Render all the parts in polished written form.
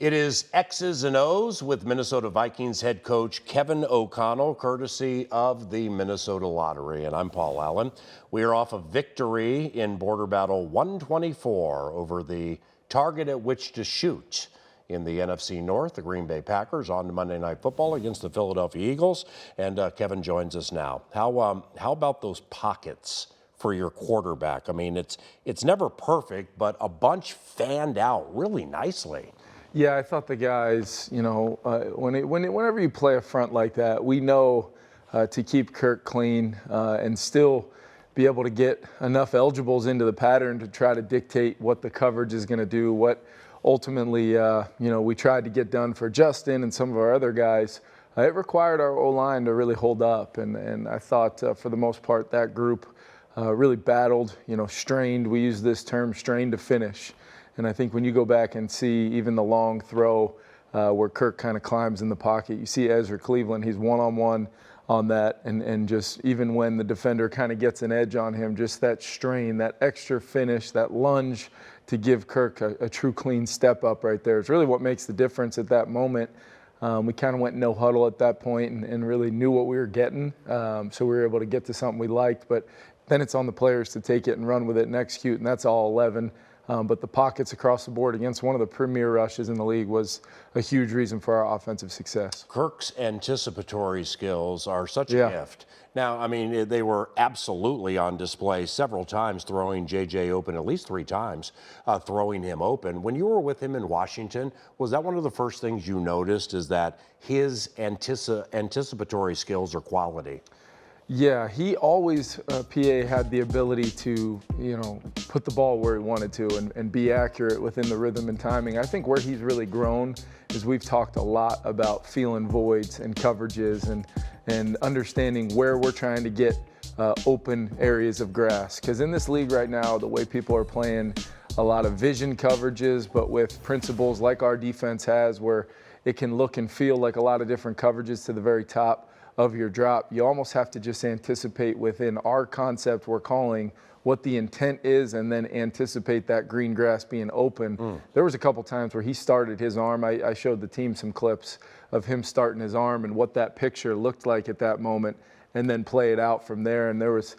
It is X's and O's with Minnesota Vikings head coach Kevin O'Connell, courtesy of the Minnesota Lottery. And I'm Paul Allen. We are off a victory in Border Battle 124 over the target at which to shoot in the NFC North. The Green Bay Packers on to Monday Night Football against the Philadelphia Eagles. And Kevin joins us now. How about those pockets for your quarterback? I mean, it's never perfect, but a bunch fanned out really nicely. Yeah, I thought the guys, whenever you play a front like that, we know to keep Kirk clean and still be able to get enough eligibles into the pattern to try to dictate what the coverage is going to do, what ultimately, we tried to get done for Justin and some of our other guys. It required our O-line to really hold up, and I thought for the most part that group really battled, strained. We use this term, strained to finish. And I think when you go back and see even the long throw where Kirk kind of climbs in the pocket, you see Ezra Cleveland, he's one-on-one on that. And just even when the defender kind of gets an edge on him, just that strain, that extra finish, that lunge to give Kirk a true clean step up right there is really what makes the difference at that moment. We kind of went no huddle at that point and really knew what we were getting. So we were able to get to something we liked. But then it's on the players to take it and run with it and execute, and that's all 11. But the pockets across the board against one of the premier rushes in the league was a huge reason for our offensive success. Kirk's anticipatory skills are such a gift. Now, I mean, they were absolutely on display several times, throwing J.J. open at least 3 times, throwing him open. When you were with him in Washington, was that one of the first things you noticed, is that his anticipatory skills or quality? Yeah, he always, PA, had the ability to, put the ball where he wanted to and be accurate within the rhythm and timing. I think where he's really grown is we've talked a lot about feeling voids and coverages and understanding where we're trying to get open areas of grass. Because in this league right now, the way people are playing a lot of vision coverages, but with principles like our defense has, where it can look and feel like a lot of different coverages to the very top of your drop, you almost have to just anticipate within our concept we're calling what the intent is and then anticipate that green grass being open. There was a couple times where he started his arm. I showed the team some clips of him starting his arm and what that picture looked like at that moment, and then play it out from there. And there was,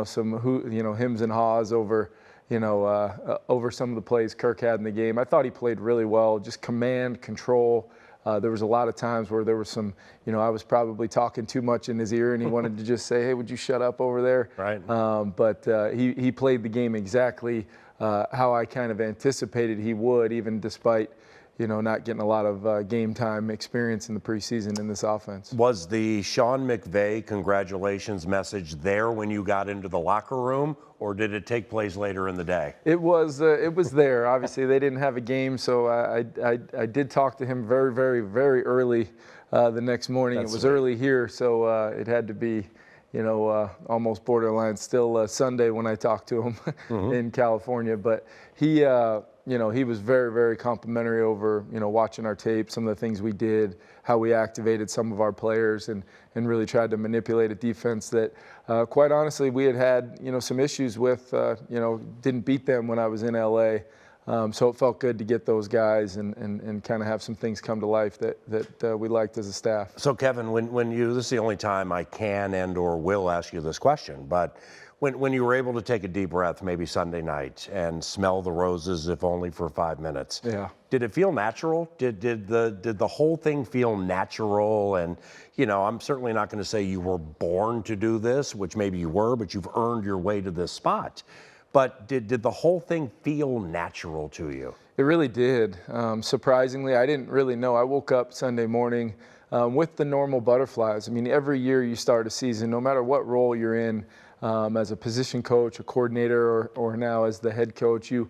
some hems and haws over, over some of the plays Kirk had in the game. I thought he played really well, just command, control. There was a lot of times where there was some, I was probably talking too much in his ear and he wanted to just say, hey, would you shut up over there? Right. But he played the game exactly how I kind of anticipated he would, even despite, not getting a lot of game time experience in the preseason in this offense. Was the Sean McVay congratulations message there when you got into the locker room, or did it take place later in the day? It was there. Obviously, they didn't have a game, so I did talk to him very, very, very early the next morning. It was early here, so it had to be, almost borderline still Sunday when I talked to him in California. But he was very, very complimentary over, watching our tape, some of the things we did, how we activated some of our players and really tried to manipulate a defense that, quite honestly, we had some issues with, didn't beat them when I was in LA. So it felt good to get those guys and kind of have some things come to life that we liked as a staff. So, Kevin, this is the only time I can and or will ask you this question, but when you were able to take a deep breath, maybe Sunday night, and smell the roses, if only for 5 minutes, did it feel natural? Did the whole thing feel natural? And, I'm certainly not going to say you were born to do this, which maybe you were, but you've earned your way to this spot. But did the whole thing feel natural to you? It really did. Surprisingly, I didn't really know. I woke up Sunday morning with the normal butterflies. I mean, every year you start a season, no matter what role you're in, as a position coach, a coordinator, or now as the head coach, you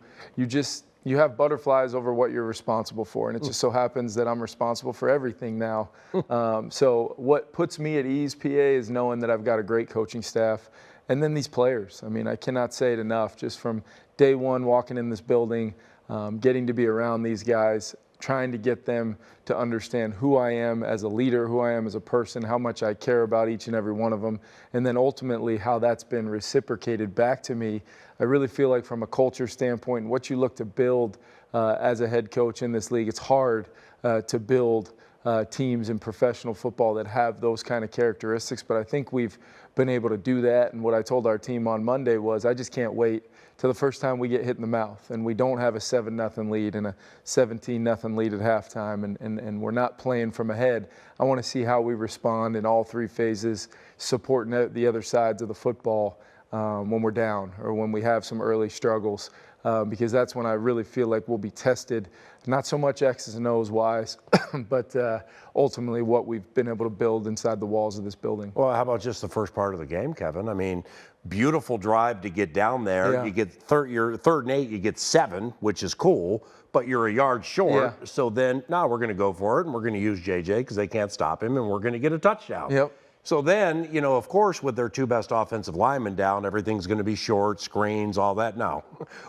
have butterflies over what you're responsible for. And it just so happens that I'm responsible for everything now. So what puts me at ease, PA, is knowing that I've got a great coaching staff. And then these players. I mean, I cannot say it enough. Just from day one, walking in this building, getting to be around these guys, trying to get them to understand who I am as a leader, who I am as a person, how much I care about each and every one of them, and then ultimately how that's been reciprocated back to me. I really feel like from a culture standpoint, what you look to build as a head coach in this league. It's hard to build teams in professional football that have those kind of characteristics, but I think we've been able to do that. And what I told our team on Monday was, I just can't wait till the first time we get hit in the mouth and we don't have a 7-0 lead and a 17-0 lead at halftime, and we're not playing from ahead. I want to see how we respond in all three phases, supporting the other sides of the football when we're down or when we have some early struggles, because that's when I really feel like we'll be tested, not so much X's and O's wise, but ultimately what we've been able to build inside the walls of this building. Well, how about just the first part of the game, Kevin? I mean, beautiful drive to get down there. Yeah. You get you're 3rd and 8, you get 7, which is cool, but you're a yard short. Yeah. So then, now we're going to go for it, and we're going to use JJ because they can't stop him, and we're going to get a touchdown. Yep. So then, you know, of course, with their 2 best offensive linemen down, everything's going to be short, screens, all that. No.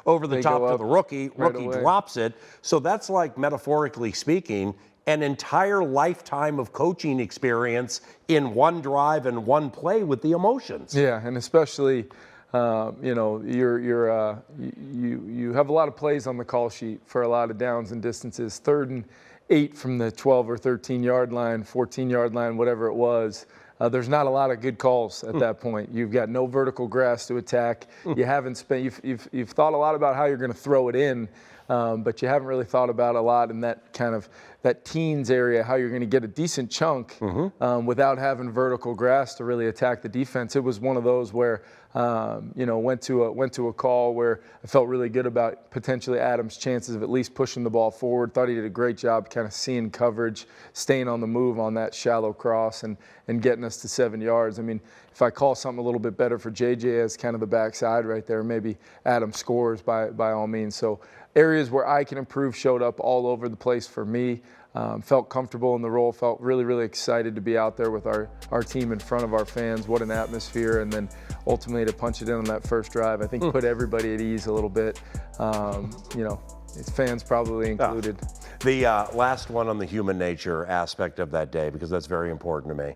Over the top to the rookie drops it. So that's like, metaphorically speaking, an entire lifetime of coaching experience in one drive and one play with the emotions. Yeah, and especially, you know, you have a lot of plays on the call sheet for a lot of downs and distances. 3rd and 8 from the 12 or 13 yard line, 14 yard line, whatever it was. There's not a lot of good calls at that point. You've got no vertical grass to attack. You haven't spent. You've thought a lot about how you're going to throw it in, but you haven't really thought about a lot in that kind of that teens area, how you're going to get a decent chunk without having vertical grass to really attack the defense. It was one of those where, you know, went to a call where I felt really good about potentially Adams' chances of at least pushing the ball forward. Thought he did a great job kind of seeing coverage, staying on the move on that shallow cross, and getting us to 7 yards. I mean, if I call something a little bit better for JJ as kind of the backside right there, maybe Adams scores by all means. So areas where I can improve showed up all over the place for me. Felt comfortable in the role, felt really, really excited to be out there with our team in front of our fans. What an atmosphere. And then ultimately to punch it in on that first drive, I think put everybody at ease a little bit, you know, fans probably included. The last one on the human nature aspect of that day, because that's very important to me.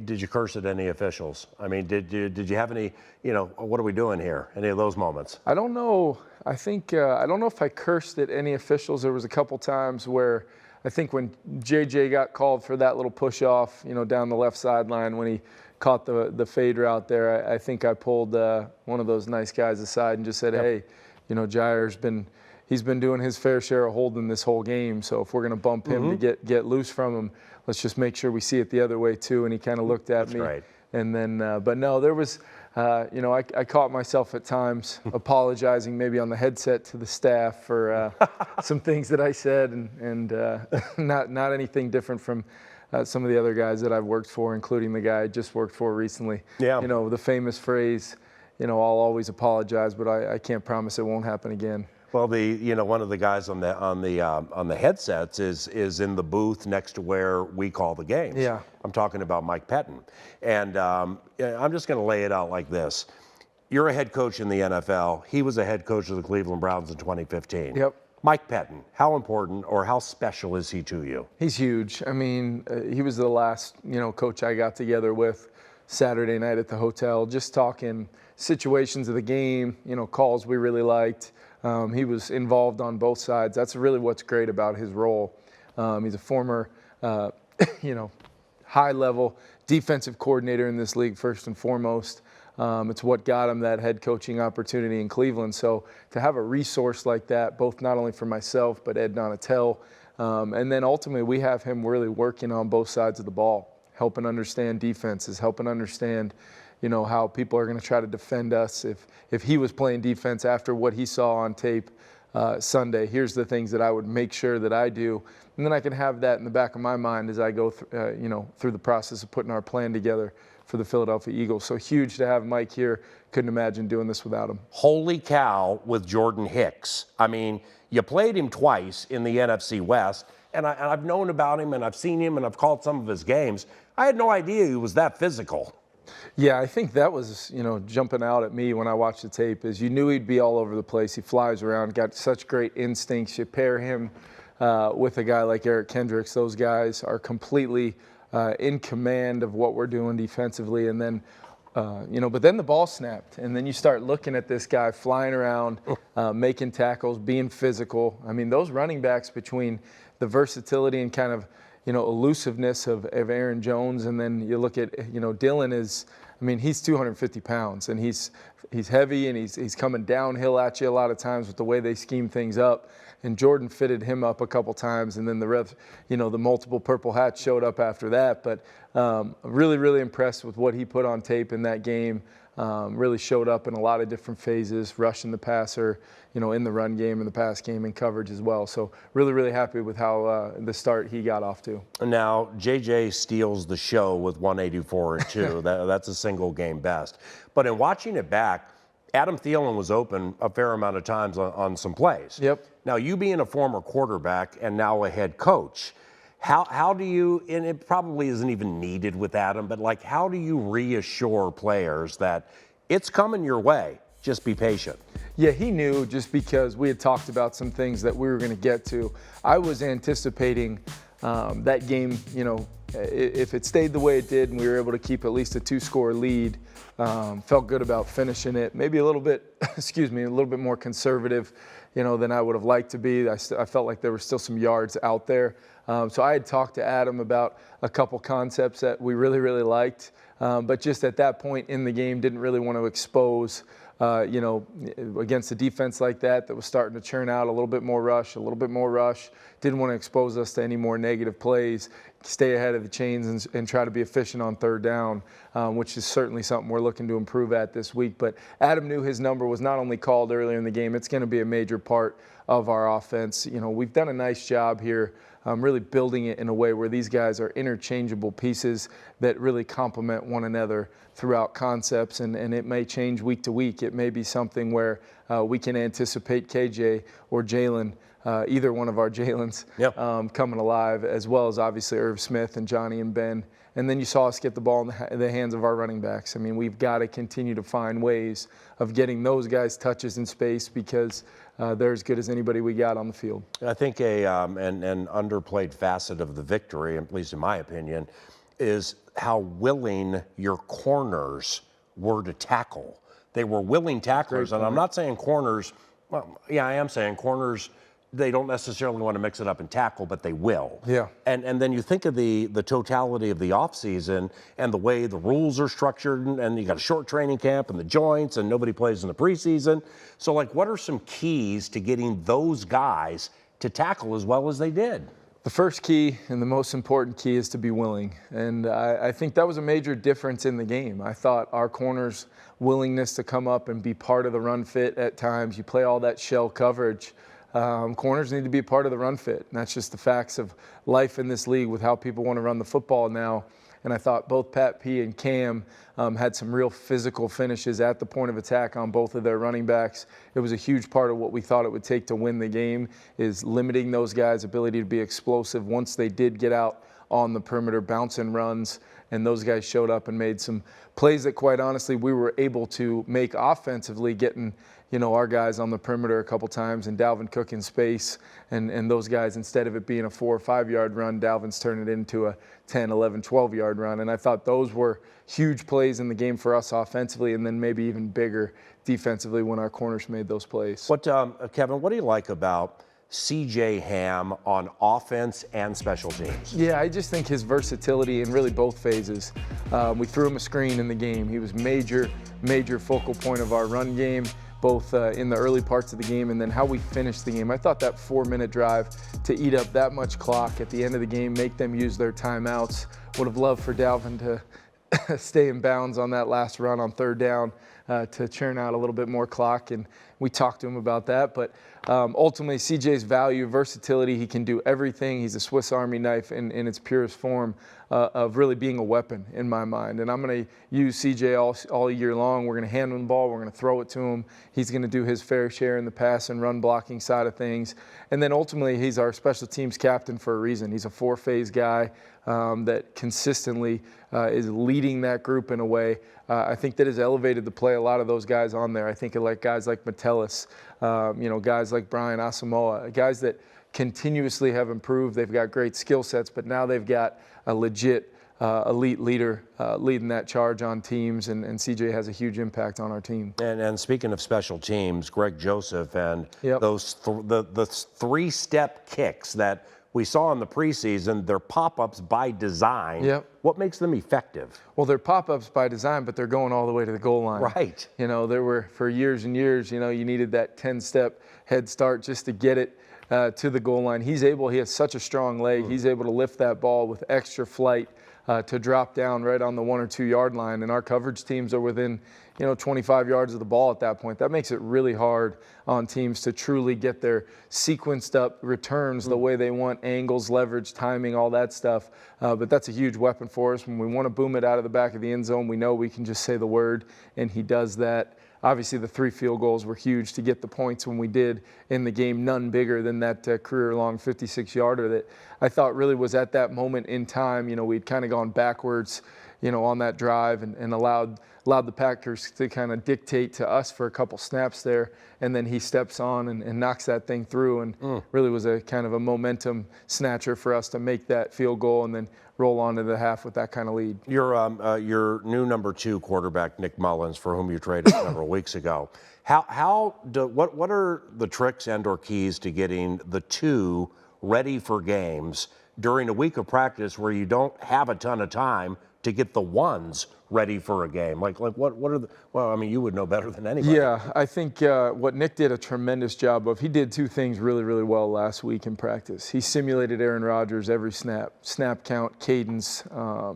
Did you curse at any officials? I mean, did you have any, you know, what are we doing here? Any of those moments? I don't know. I think, I don't know if I cursed at any officials. There was a couple times where I think when JJ got called for that little push off, you know, down the left sideline when he caught the fade route there, I think I pulled one of those nice guys aside and just said, hey, you know, he's been doing his fair share of holding this whole game. So if we're going to bump him to get loose from him, let's just make sure we see it the other way too. And he kind of looked at me. Right. And then, but no, there was, you know, I caught myself at times apologizing maybe on the headset to the staff for some things that I said, and not anything different from some of the other guys that I've worked for, including the guy I just worked for recently. Yeah. You know, the famous phrase, you know, I'll always apologize, but I can't promise it won't happen again. Well, you know, one of the guys on the headsets is in the booth next to where we call the games. Yeah. I'm talking about Mike Pettine, and I'm just going to lay it out like this: you're a head coach in the NFL. He was a head coach of the Cleveland Browns in 2015. Yep. Mike Pettine, how important or how special is he to you? He's huge. I mean, he was the last, you know, coach I got together with Saturday night at the hotel, just talking situations of the game, you know, calls we really liked. He was involved on both sides. That's really what's great about his role. He's a former, you know, high-level defensive coordinator in this league, first and foremost. It's what got him that head coaching opportunity in Cleveland. So to have a resource like that, both not only for myself, but Ed Donatel, and then ultimately we have him really working on both sides of the ball, helping understand defenses, helping understand, you know, how people are going to try to defend us. If he was playing defense after what he saw on tape Sunday, here's the things that I would make sure that I do. And then I can have that in the back of my mind as I go you know, through the process of putting our plan together for the Philadelphia Eagles. So huge to have Mike here. Couldn't imagine doing this without him. Holy cow with Jordan Hicks. I mean, you played him twice in the NFC West, and I've known about him, and I've seen him, and I've called some of his games. I had no idea he was that physical. Yeah, I think that was, you know, jumping out at me when I watched the tape is you knew he'd be all over the place. He flies around, got such great instincts. You pair him with a guy like Eric Kendricks. Those guys are completely in command of what we're doing defensively. And then But then the ball snapped, and then you start looking at this guy flying around, making tackles, being physical. I mean, those running backs, between the versatility and kind of, elusiveness of Aaron Jones, and then you look at, Dylan is, I mean, he's 250 pounds, and he's heavy, and he's coming downhill at you a lot of times with the way they scheme things up. And Jordan fitted him up a couple times, and then the multiple purple hats showed up after that. But really, really impressed with what he put on tape in that game. Really showed up in a lot of different phases, rushing the passer, in the run game and the pass game and coverage as well. So really, really happy with how the start he got off to. Now, JJ steals the show with 184 and 2. That's a single game best. But in watching it back, Adam Thielen was open a fair amount of times on some plays. Yep. Now, you being a former quarterback and now a head coach, how do you, and it probably isn't even needed with Adam, but like, how do you reassure players that it's coming your way? Just be patient. Yeah, he knew, just because we had talked about some things that we were going to get to. I was anticipating that game, if it stayed the way it did and we were able to keep at least a 2-score lead, felt good about finishing it. Maybe a little bit, a little bit more conservative, than I would have liked to be. I felt like there were still some yards out there. So I had talked to Adam about a couple concepts that we really, really liked, but just at that point in the game, didn't really want to expose, against a defense like that was starting to churn out a little bit more rush. Didn't want to expose us to any more negative plays, stay ahead of the chains and try to be efficient on third down, which is certainly something we're looking to improve at this week. But Adam knew his number was not only called earlier in the game, it's going to be a major part of our offense. We've done a nice job here, really building it in a way where these guys are interchangeable pieces that really complement one another throughout concepts, and it may change week to week. It may be something where we can anticipate KJ or Jalen, either one of our Jalens, coming alive, as well as obviously Irv Smith and Johnny and Ben. And then you saw us get the ball in the hands of our running backs. I mean, we've got to continue to find ways of getting those guys touches in space, because they're as good as anybody we got on the field. I think an underplayed facet of the victory, at least in my opinion, is how willing your corners were to tackle. They were willing tacklers, and I'm not saying corners, well, yeah, I am saying corners, they don't necessarily want to mix it up and tackle, but they will. Yeah. And then you think of the totality of the offseason and the way the rules are structured, and you got a short training camp and the joints, and nobody plays in the preseason. So, like, what are some keys to getting those guys to tackle as well as they did? The first key and the most important key is to be willing. And I think that was a major difference in the game. I thought our corners' willingness to come up and be part of the run fit at times, you play all that shell coverage, corners need to be a part of the run fit. And that's just the facts of life in this league with how people want to run the football now. And I thought both Pat P and Cam had some real physical finishes at the point of attack on both of their running backs. It was a huge part of what we thought it would take to win the game, is limiting those guys' ability to be explosive once they did get out on the perimeter, bouncing runs. And those guys showed up and made some plays that, quite honestly, we were able to make offensively, getting our guys on the perimeter a couple times, and Dalvin Cook in space, and those guys, instead of it being a 4 or 5 yard run, Dalvin's turned it into a 10, 11, 12 yard run. And I thought those were huge plays in the game for us offensively, and then maybe even bigger defensively when our corners made those plays. Kevin, what do you like about C.J. Hamm on offense and special teams? Yeah, I just think his versatility in really both phases. We threw him a screen in the game. He was major focal point of our run game, both in the early parts of the game and then how we finished the game. I thought that 4-minute drive to eat up that much clock at the end of the game, make them use their timeouts. Would have loved for Dalvin to stay in bounds on that last run on third down to churn out a little bit more clock, and we talked to him about that. But ultimately, CJ's value, versatility, he can do everything. He's a Swiss Army knife in its purest form of really being a weapon in my mind. And I'm going to use CJ all year long. We're going to hand him the ball. We're going to throw it to him. He's going to do his fair share in the pass and run blocking side of things. And then ultimately, he's our special teams captain for a reason. He's a 4-phase guy that consistently is leading that group in a way I think that has elevated the play. A lot of those guys on there. I think of like guys like Metellus, guys like Brian Asamoah, guys that continuously have improved. They've got great skill sets, but now they've got a legit elite leader leading that charge on teams, and CJ has a huge impact on our team. And speaking of special teams, Greg Joseph and Yep. those the three-step kicks that we saw in the preseason, they're pop-ups by design. Yep. What makes them effective? Well, they're pop-ups by design, but they're going all the way to the goal line. Right. You know, there were, for years and years, you know, you needed that 10-step head start just to get it to the goal line. He has such a strong leg. He's able to lift that ball with extra flight to drop down right on the 1 or 2 yard line. And our coverage teams are within, 25 yards of the ball at that point. That makes it really hard on teams to truly get their sequenced up returns the way they want, angles, leverage, timing, all that stuff. But that's a huge weapon for us. When we want to boom it out of the back of the end zone, we know we can just say the word, and he does that. Obviously, the 3 field goals were huge to get the points when we did in the game, none bigger than that career-long 56-yarder that I thought really was at that moment in time. We'd kind of gone backwards, on that drive and allowed the Packers to kind of dictate to us for a couple snaps there, and then he steps on and knocks that thing through, and really was a kind of a momentum snatcher for us to make that field goal and then roll on to the half with that kind of lead. Your new number 2 quarterback, Nick Mullins, for whom you traded several weeks ago. What are the tricks and/or keys to getting the 2 ready for games during a week of practice where you don't have a ton of time to get the 1s ready for a game? Like what are the, well, I mean, you would know better than anybody. Yeah, I think what Nick did a tremendous job of, he did 2 things really, really well last week in practice. He simulated Aaron Rodgers every snap count, cadence,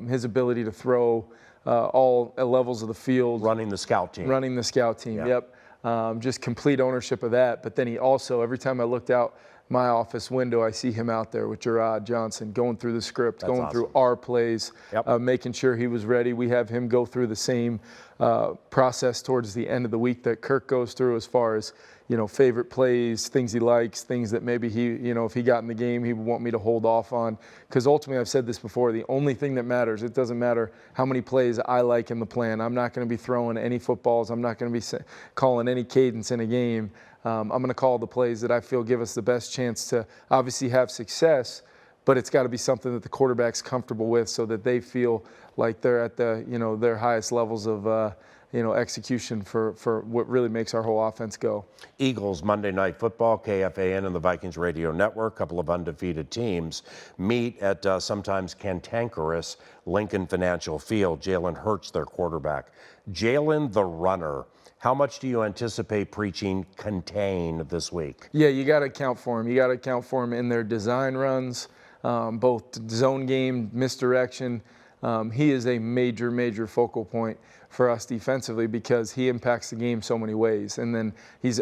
his ability to throw all levels of the field. Running the scout team. Yeah. Yep. Just complete ownership of that. But then he also, every time I looked out my office window, I see him out there with Gerard Johnson going through the script, going through our plays, making sure he was ready. We have him go through the same process towards the end of the week that Kirk goes through, as far as, favorite plays, things he likes, things that maybe he, if he got in the game, he would want me to hold off on. Because ultimately, I've said this before, the only thing that matters, it doesn't matter how many plays I like in the plan. I'm not going to be throwing any footballs. I'm not going to be calling any cadence in a game. I'm going to call the plays that I feel give us the best chance to obviously have success, but it's got to be something that the quarterback's comfortable with, so that they feel like they're at the, their highest levels of, execution for what really makes our whole offense go. Eagles Monday Night Football, KFAN and the Vikings Radio Network, couple of undefeated teams, meet at sometimes cantankerous Lincoln Financial Field. Jalen Hurts, their quarterback. Jalen the runner. How much do you anticipate preaching contain this week? Yeah, you got to account for him. You got to account for him in their design runs, both zone game, misdirection. He is a major, major focal point for us defensively, because he impacts the game so many ways. And then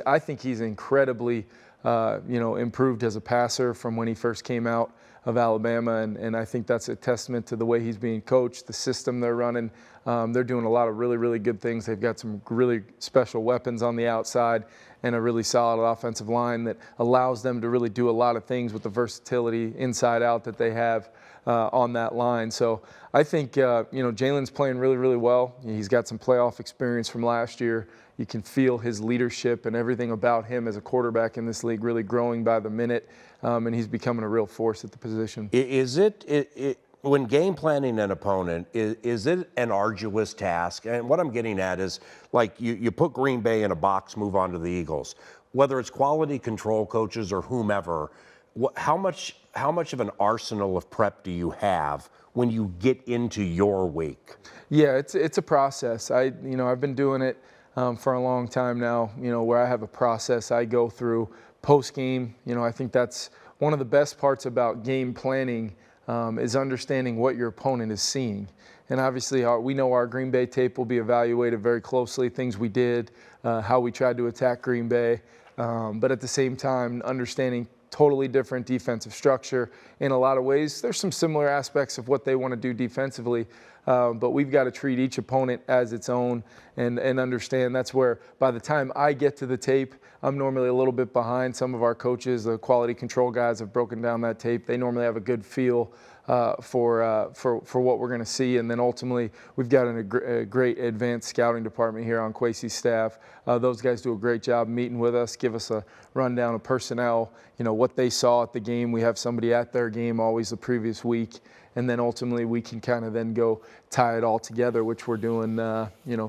I think he's incredibly, improved as a passer from when he first came out of Alabama, and I think that's a testament to the way he's being coached, the system they're running. They're doing a lot of really, really good things. They've got some really special weapons on the outside and a really solid offensive line that allows them to really do a lot of things with the versatility inside out that they have on that line. So I think, Jalen's playing really, really well. He's got some playoff experience from last year. You can feel his leadership and everything about him as a quarterback in this league really growing by the minute, and he's becoming a real force at the position. Is it when game planning an opponent, is it an arduous task? And what I'm getting at is, like, you put Green Bay in a box, move on to the Eagles. Whether it's quality control coaches or whomever, how much of an arsenal of prep do you have when you get into your week? Yeah, it's a process. I've been doing it for a long time now, where I have a process I go through post-game. I think that's one of the best parts about game planning, is understanding what your opponent is seeing. And obviously, we know our Green Bay tape will be evaluated very closely, things we did, how we tried to attack Green Bay. But at the same time, understanding totally different defensive structure in a lot of ways. There's some similar aspects of what they want to do defensively, but we've got to treat each opponent as its own and understand that's where, by the time I get to the tape, I'm normally a little bit behind. Some of our coaches, the quality control guys, have broken down that tape. They normally have a good feel for what we're going to see. And then ultimately, we've got a great advanced scouting department here on Kwesi's staff. Those guys do a great job meeting with us, give us a rundown of personnel, what they saw at the game. We have somebody at their game always the previous week. and then ultimately we can kind of then go tie it all together, which we're doing,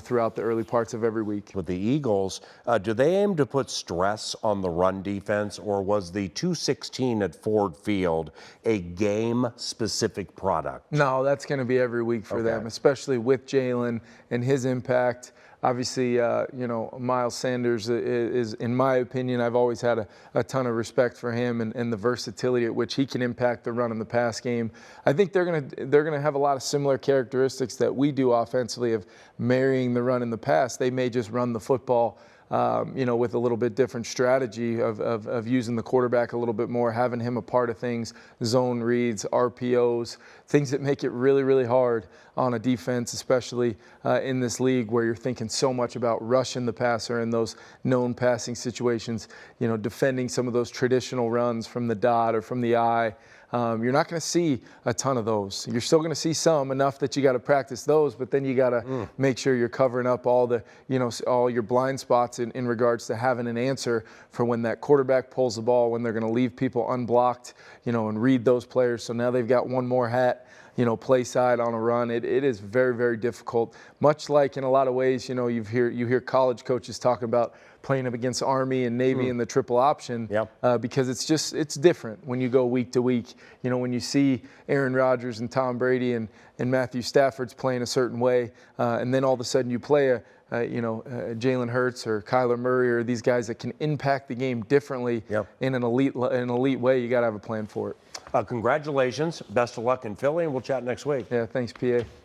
throughout the early parts of every week. With the Eagles, do they aim to put stress on the run defense, or was the 216 at Ford Field a game-specific product? No, that's going to be every week for them, especially with Jalen and his impact. Obviously, Miles Sanders is, in my opinion, I've always had a ton of respect for him and the versatility at which he can impact the run and the pass game. I think they're gonna have a lot of similar characteristics that we do offensively of marrying the run and the pass. They may just run the football, with a little bit different strategy of using the quarterback a little bit more, having him a part of things, zone reads, RPOs, things that make it really, really hard on a defense, especially in this league where you're thinking so much about rushing the passer in those known passing situations, defending some of those traditional runs from the dot or from the eye. You're not going to see a ton of those. You're still going to see some, enough that you got to practice those, but then you got to make sure you're covering up all the, all your blind spots in regards to having an answer for when that quarterback pulls the ball, when they're going to leave people unblocked, and read those players. So now they've got one more hat, play side on a run. It is very, very difficult. Much like in a lot of ways, you hear college coaches talking about playing up against Army and Navy in the triple option, because it's different when you go week to week. When you see Aaron Rodgers and Tom Brady and Matthew Stafford's playing a certain way, and then all of a sudden you play Jalen Hurts or Kyler Murray or these guys that can impact the game differently in an elite way. You got to have a plan for it. Congratulations. Best of luck in Philly, and we'll chat next week. Yeah, thanks, PA.